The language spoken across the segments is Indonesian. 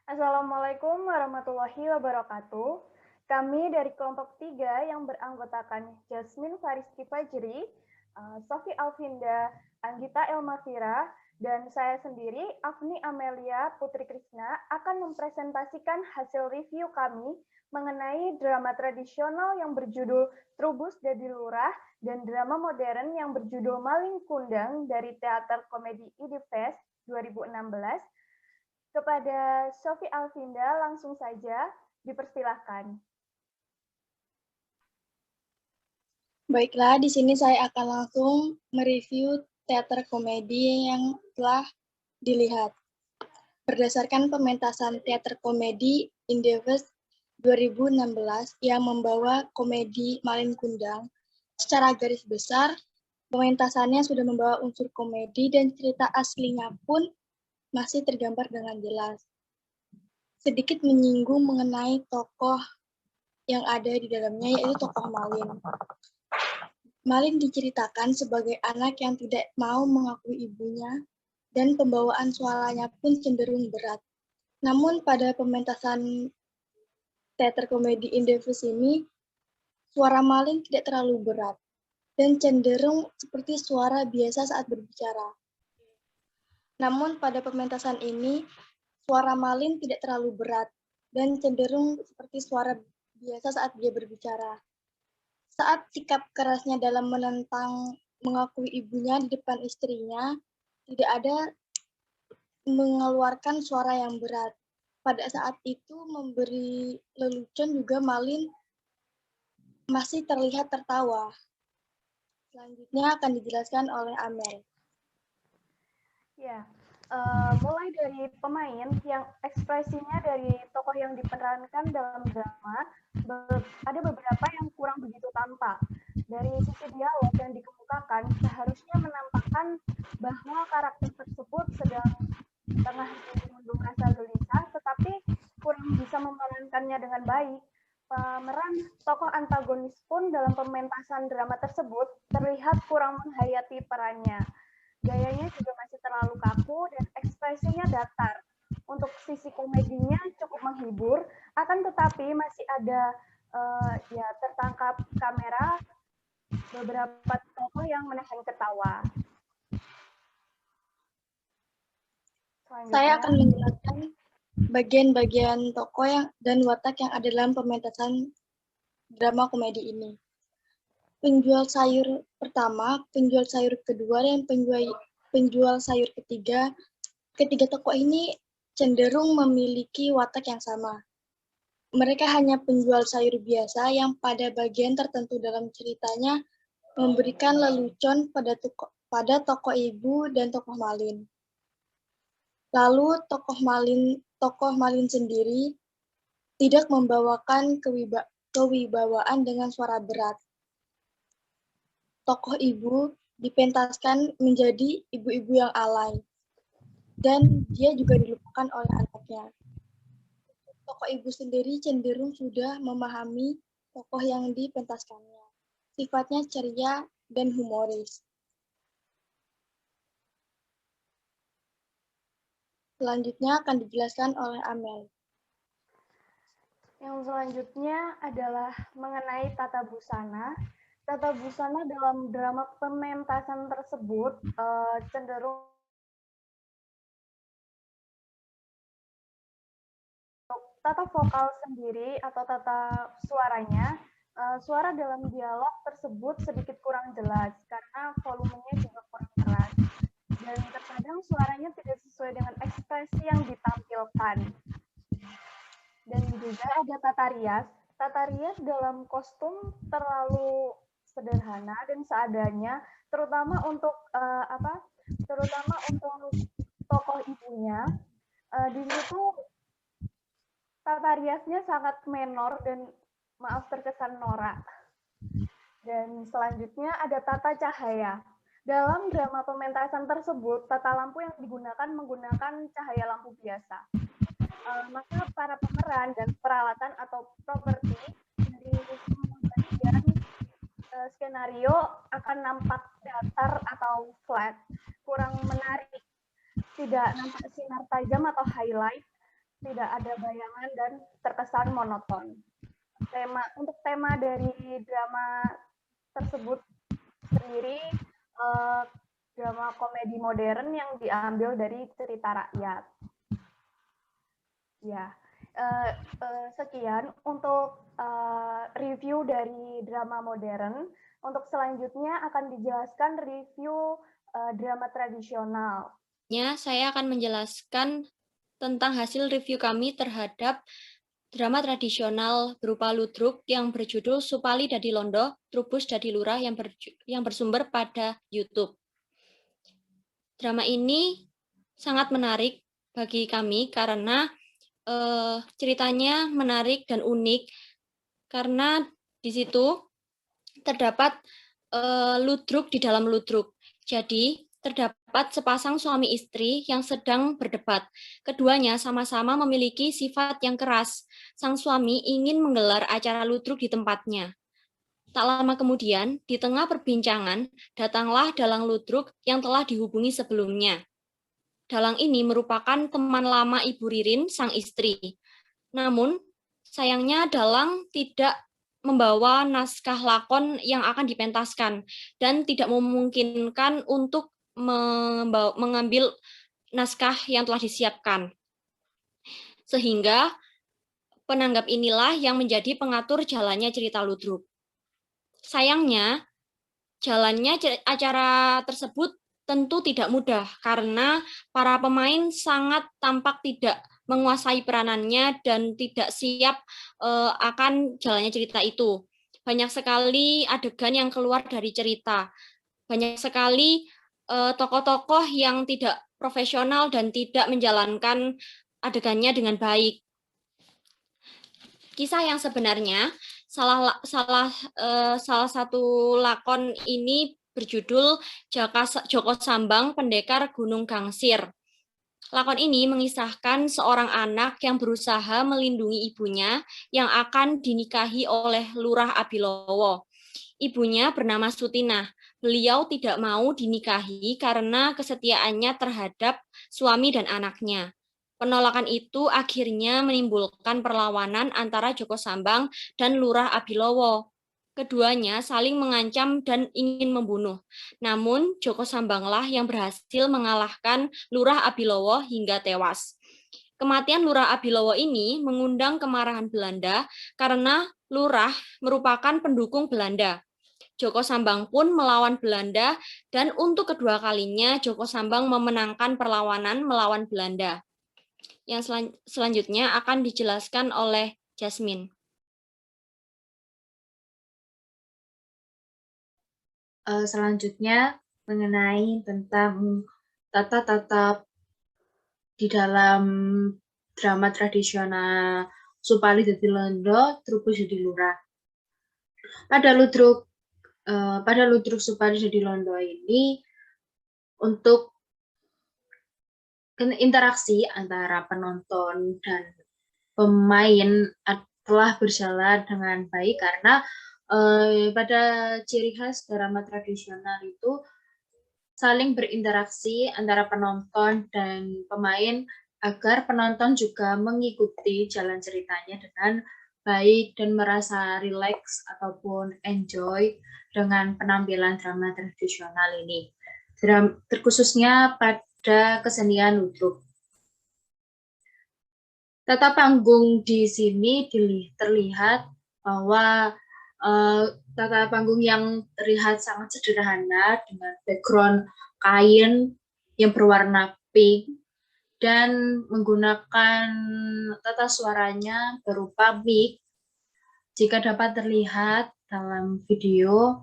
Assalamualaikum warahmatullahi wabarakatuh. Kami dari kelompok 3 yang beranggotakan Jasmine Fariski Fajri, Sofi Alvinda, Anggita Elmafira, dan saya sendiri, Afni Amelia Putri Krisna, akan mempresentasikan hasil review kami mengenai drama tradisional yang berjudul Trubus Dadi Lurah dan drama modern yang berjudul Maling Kundang dari Teater Komedi IDFest 2016. Kepada Sofi Alvinda, langsung saja dipersilahkan. Baiklah, di sini saya akan langsung mereview teater komedi yang telah dilihat. Berdasarkan pementasan teater komedi IDFest 2016 yang membawa komedi Malin Kundang, secara garis besar, pementasannya sudah membawa unsur komedi dan cerita aslinya pun masih tergambar dengan jelas. Sedikit menyinggung mengenai tokoh yang ada di dalamnya, yaitu tokoh Malin. Malin diceritakan sebagai anak yang tidak mau mengakui ibunya dan pembawaan suaranya pun cenderung berat. Namun pada pementasan teater komedi IDFest ini, suara Malin tidak terlalu berat dan cenderung seperti suara biasa saat berbicara. Namun pada pementasan ini, suara Malin tidak terlalu berat dan cenderung seperti suara biasa saat dia berbicara. Saat sikap kerasnya dalam menentang mengakui ibunya di depan istrinya, tidak ada mengeluarkan suara yang berat. Pada saat itu memberi lelucon juga Malin masih terlihat tertawa. Selanjutnya akan dijelaskan oleh Amel. Ya, mulai dari pemain yang ekspresinya dari tokoh yang diperankan dalam drama, ada beberapa yang kurang begitu tampak. Dari sisi dialog yang dikemukakan, seharusnya menampakkan bahwa karakter tersebut sedang tengah mengandung rasa gelisah, tetapi kurang bisa memerankannya dengan baik. Pemeran tokoh antagonis pun dalam pementasan drama tersebut terlihat kurang menghayati perannya. Gayanya juga masih terlalu kaku dan ekspresinya datar. Untuk sisi komedinya cukup menghibur, akan tetapi masih ada ya tertangkap kamera beberapa tokoh yang menahan ketawa. Saya akan menjelaskan bagian-bagian tokoh dan watak yang ada dalam pementasan drama komedi ini. Penjual sayur pertama, penjual sayur kedua, dan penjual sayur ketiga. Ketiga tokoh ini cenderung memiliki watak yang sama. Mereka hanya penjual sayur biasa yang pada bagian tertentu dalam ceritanya memberikan lelucon pada tokoh ibu dan tokoh Malin. Lalu tokoh Malin sendiri tidak membawakan kewibawaan dengan suara berat. Tokoh ibu dipentaskan menjadi ibu-ibu yang alay, dan dia juga dilupakan oleh anaknya. Tokoh ibu sendiri cenderung sudah memahami tokoh yang dipentaskannya. Sifatnya ceria dan humoris. Selanjutnya akan dijelaskan oleh Amel. Yang selanjutnya adalah mengenai tata busana. Tata busana dalam drama pementasan tersebut cenderung tata vokal sendiri atau tata suaranya, suara dalam dialog tersebut sedikit kurang jelas karena volumenya juga kurang keras. Dan terkadang suaranya tidak sesuai dengan ekspresi yang ditampilkan. Dan juga ada tata rias. Tata rias dalam kostum terlalu sederhana dan seadanya, terutama untuk terutama untuk tokoh ibunya. Di situ tata riasnya sangat menor dan maaf terkesan norak. Dan selanjutnya ada tata cahaya. Dalam drama pementasan tersebut, tata lampu yang digunakan menggunakan cahaya lampu biasa. Maka para pemeran dan peralatan atau properti dari semua bagian skenario akan nampak datar atau flat, kurang menarik, tidak nampak sinar tajam atau highlight, tidak ada bayangan dan terkesan monoton. Untuk tema dari drama tersebut sendiri drama komedi modern yang diambil dari cerita rakyat. Ya, sekian untuk review dari drama modern. Untuk selanjutnya akan dijelaskan review drama tradisional. Saya akan menjelaskan tentang hasil review kami terhadap drama tradisional berupa ludruk yang berjudul Supali Dadi Londo, Trubus Dadi Lurah yang bersumber pada YouTube. Drama ini sangat menarik bagi kami karena ceritanya menarik dan unik karena di situ terdapat ludruk di dalam ludruk. Jadi terdapat sepasang suami istri yang sedang berdebat. Keduanya sama-sama memiliki sifat yang keras. Sang suami ingin menggelar acara ludruk di tempatnya. Tak lama kemudian, di tengah perbincangan, datanglah dalang ludruk yang telah dihubungi sebelumnya. Dalang ini merupakan teman lama Ibu Ririn, sang istri. Namun, sayangnya dalang tidak membawa naskah lakon yang akan dipentaskan dan tidak memungkinkan untuk mengambil naskah yang telah disiapkan. Sehingga penanggap inilah yang menjadi pengatur jalannya cerita ludruk. Sayangnya, jalannya acara tersebut tentu tidak mudah karena para pemain sangat tampak tidak menguasai peranannya dan tidak siap akan jalannya cerita itu. Banyak sekali adegan yang keluar dari cerita. Banyak sekali tokoh-tokoh yang tidak profesional dan tidak menjalankan adegannya dengan baik. Kisah yang sebenarnya salah satu lakon ini berjudul Joko Sambang Pendekar Gunung Gangsir. Lakon ini mengisahkan seorang anak yang berusaha melindungi ibunya yang akan dinikahi oleh Lurah Abilowo. Ibunya bernama Sutinah. Beliau tidak mau dinikahi karena kesetiaannya terhadap suami dan anaknya. Penolakan itu akhirnya menimbulkan perlawanan antara Joko Sambang dan Lurah Abilowo. Keduanya saling mengancam dan ingin membunuh. Namun Joko Sambanglah yang berhasil mengalahkan Lurah Abilowo hingga tewas. Kematian Lurah Abilowo ini mengundang kemarahan Belanda karena Lurah merupakan pendukung Belanda. Joko Sambang pun melawan Belanda dan untuk kedua kalinya Joko Sambang memenangkan perlawanan melawan Belanda. Yang selanjutnya akan dijelaskan oleh Jasmine. Selanjutnya mengenai tentang tata-tata di dalam drama tradisional Supali Dadi Londo, Trubus Dadi Lurah. Pada ludruk Supali Dadi Londo ini untuk interaksi antara penonton dan pemain telah berjalan dengan baik karena pada ciri khas drama tradisional itu saling berinteraksi antara penonton dan pemain agar penonton juga mengikuti jalan ceritanya dengan baik dan merasa rileks ataupun enjoy dengan penampilan drama tradisional ini. Terkhususnya pada kesenian ludruk. Tata panggung di sini terlihat bahwa tata panggung yang terlihat sangat sederhana dengan background kain yang berwarna pink dan menggunakan tata suaranya berupa mic. Jika dapat terlihat dalam video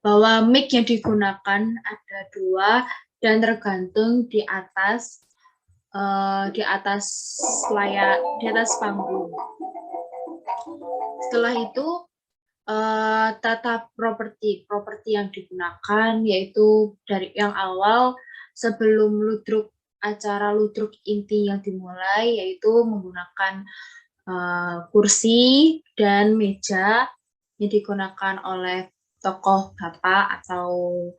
bahwa mic yang digunakan ada 2 dan tergantung di atas panggung. Setelah itu tata properti yang digunakan yaitu dari yang awal sebelum acara ludruk inti yang dimulai yaitu menggunakan kursi dan meja yang digunakan oleh tokoh bapak atau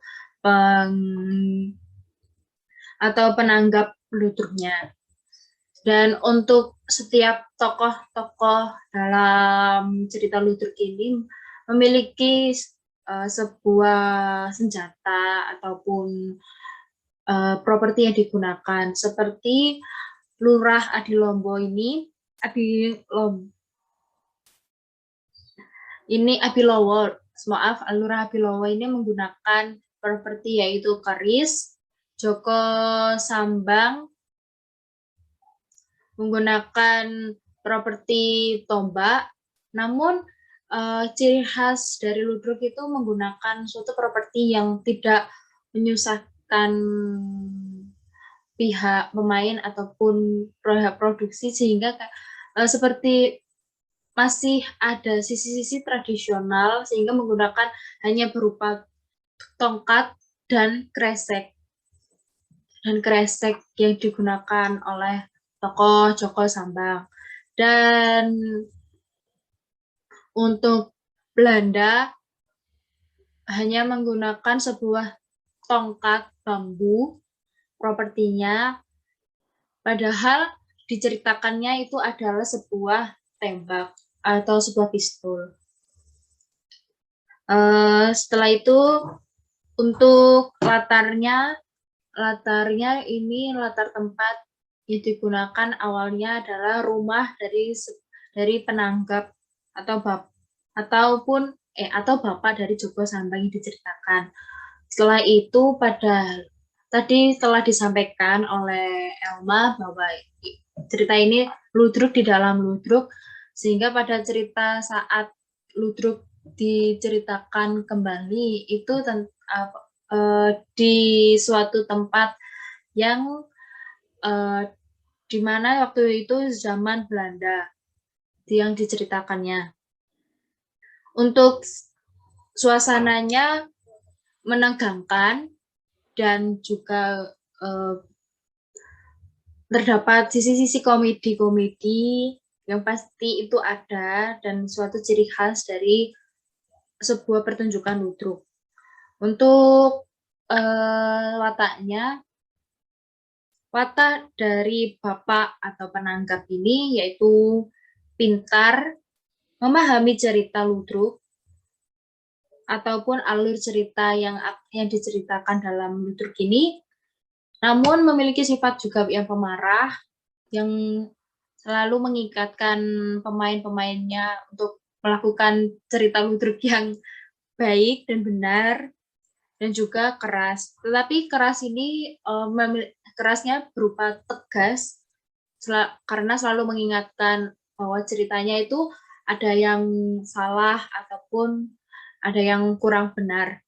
penanggap ludruknya. Dan untuk setiap tokoh-tokoh dalam cerita Ludruk ini memiliki sebuah senjata ataupun properti yang digunakan. Seperti Lurah Adilombo ini, Abilowo, maaf, Lurah Abilowo ini menggunakan properti yaitu keris. Joko Sambang menggunakan properti tombak, namun ciri khas dari ludruk itu menggunakan suatu properti yang tidak menyusahkan pihak pemain ataupun pihak produksi, sehingga seperti masih ada sisi-sisi tradisional, sehingga menggunakan hanya berupa tongkat dan kresek yang digunakan oleh tokoh Joko Sambang. Dan untuk Belanda hanya menggunakan sebuah tongkat bambu propertinya, padahal diceritakannya itu adalah sebuah tembak atau sebuah pistol. Setelah itu untuk latarnya ini latar tempat yang digunakan awalnya adalah rumah dari penanggap atau bapak dari Joko Sambang yang diceritakan. Setelah itu tadi telah disampaikan oleh Elma bahwa cerita ini ludruk di dalam ludruk, sehingga pada cerita saat ludruk diceritakan kembali itu di suatu tempat yang di mana waktu itu zaman Belanda yang diceritakannya. Untuk suasananya menegangkan dan juga terdapat sisi-sisi komedi-komedi yang pasti itu ada, dan suatu ciri khas dari sebuah pertunjukan ludruk. Untuk watak dari bapak atau penanggap ini yaitu pintar, memahami cerita ludruk ataupun alur cerita yang diceritakan dalam ludruk ini, namun memiliki sifat juga yang pemarah, yang selalu mengikatkan pemain-pemainnya untuk melakukan cerita ludruk yang baik dan benar, dan juga keras. Tetapi keras ini kerasnya berupa tegas, karena selalu mengingatkan bahwa ceritanya itu ada yang salah ataupun ada yang kurang benar.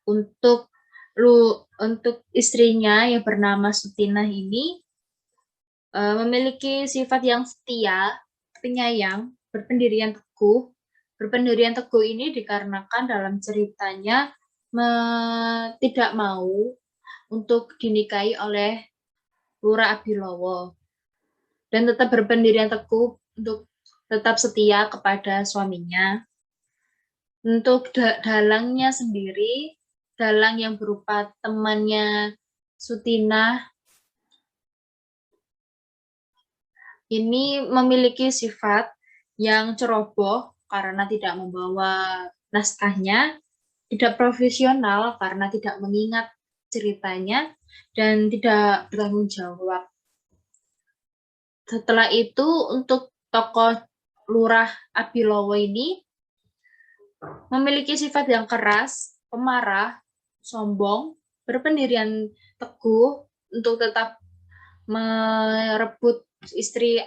Untuk istrinya yang bernama Sutinah ini memiliki sifat yang setia, penyayang, berpendirian teguh. Berpendirian teguh ini dikarenakan dalam ceritanya tidak mau untuk dinikahi oleh Lurah Abilowo, dan tetap berpendirian teguh untuk tetap setia kepada suaminya. Untuk dalangnya sendiri, dalang yang berupa temannya Sutinah ini memiliki sifat yang ceroboh karena tidak membawa naskahnya, tidak profesional karena tidak mengingat ceritanya, dan tidak bertanggung jawab. Setelah itu untuk tokoh Lurah Abilowo ini memiliki sifat yang keras, pemarah, sombong, berpendirian teguh untuk tetap merebut istri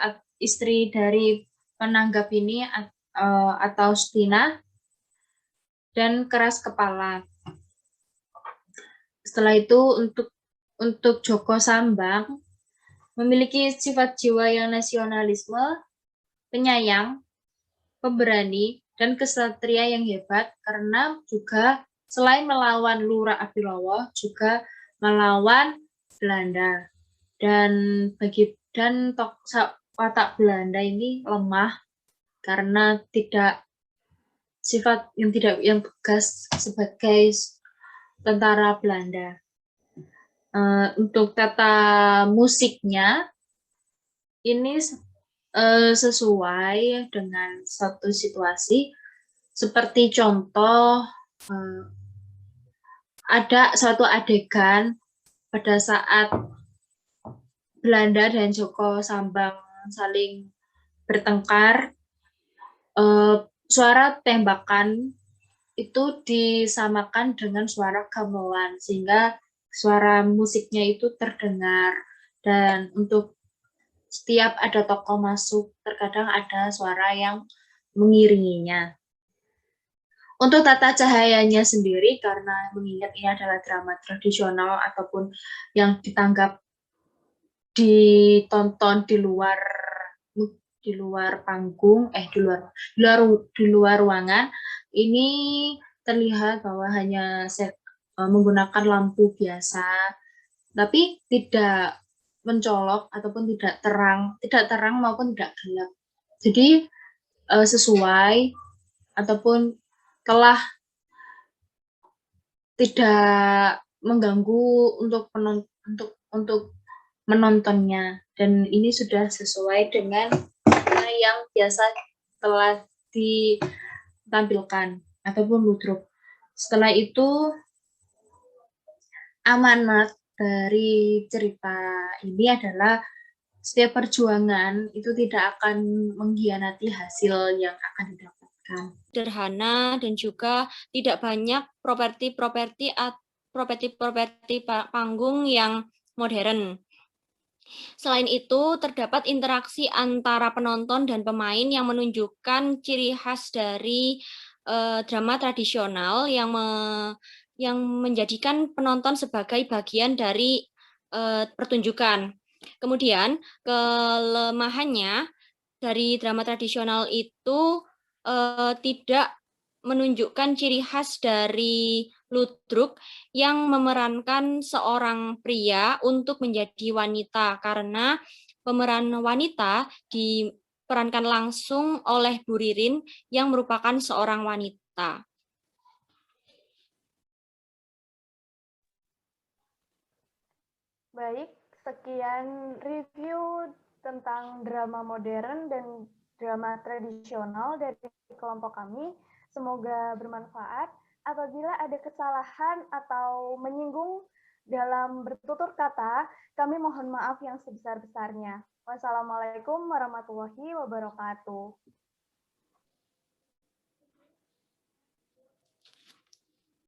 dari penanggap ini atau Sutinah, dan keras kepala. Setelah itu untuk Joko Sambang memiliki sifat jiwa yang nasionalisme, penyayang, pemberani, dan kesatria yang hebat, karena juga selain melawan Lurah Abilowo juga melawan Belanda. Dan watak Belanda ini lemah karena sifat yang tegas sebagai tentara Belanda. Untuk tata musiknya ini sesuai dengan satu situasi, seperti contoh ada suatu adegan pada saat Belanda dan Joko Sambang saling bertengkar, suara tembakan itu disamakan dengan suara gamelan sehingga suara musiknya itu terdengar, dan untuk setiap ada tokoh masuk terkadang ada suara yang mengiringinya. Untuk tata cahayanya sendiri, karena mengingat ini adalah drama tradisional ataupun yang ditonton di luar panggung, di luar ruangan, ini terlihat bahwa hanya menggunakan lampu biasa, tapi tidak mencolok ataupun tidak terang maupun tidak gelap. Jadi sesuai ataupun telah tidak mengganggu untuk menontonnya, dan ini sudah sesuai dengan yang biasa telah ditampilkan ataupun ludruk. Setelah itu, amanat dari cerita ini adalah setiap perjuangan itu tidak akan mengkhianati hasil yang akan didapatkan. Sederhana dan juga tidak banyak properti panggung yang modern. Selain itu, terdapat interaksi antara penonton dan pemain yang menunjukkan ciri khas dari drama tradisional yang menjadikan penonton sebagai bagian dari pertunjukan. Kemudian, kelemahannya dari drama tradisional itu tidak menunjukkan ciri khas dari ludruk yang memerankan seorang pria untuk menjadi wanita, karena pemeran wanita diperankan langsung oleh Bu Ririn yang merupakan seorang wanita. Baik, sekian review tentang drama modern dan drama tradisional dari kelompok kami. Semoga bermanfaat. Apabila ada kesalahan atau menyinggung dalam bertutur kata, kami mohon maaf yang sebesar-besarnya. Wassalamualaikum warahmatullahi wabarakatuh.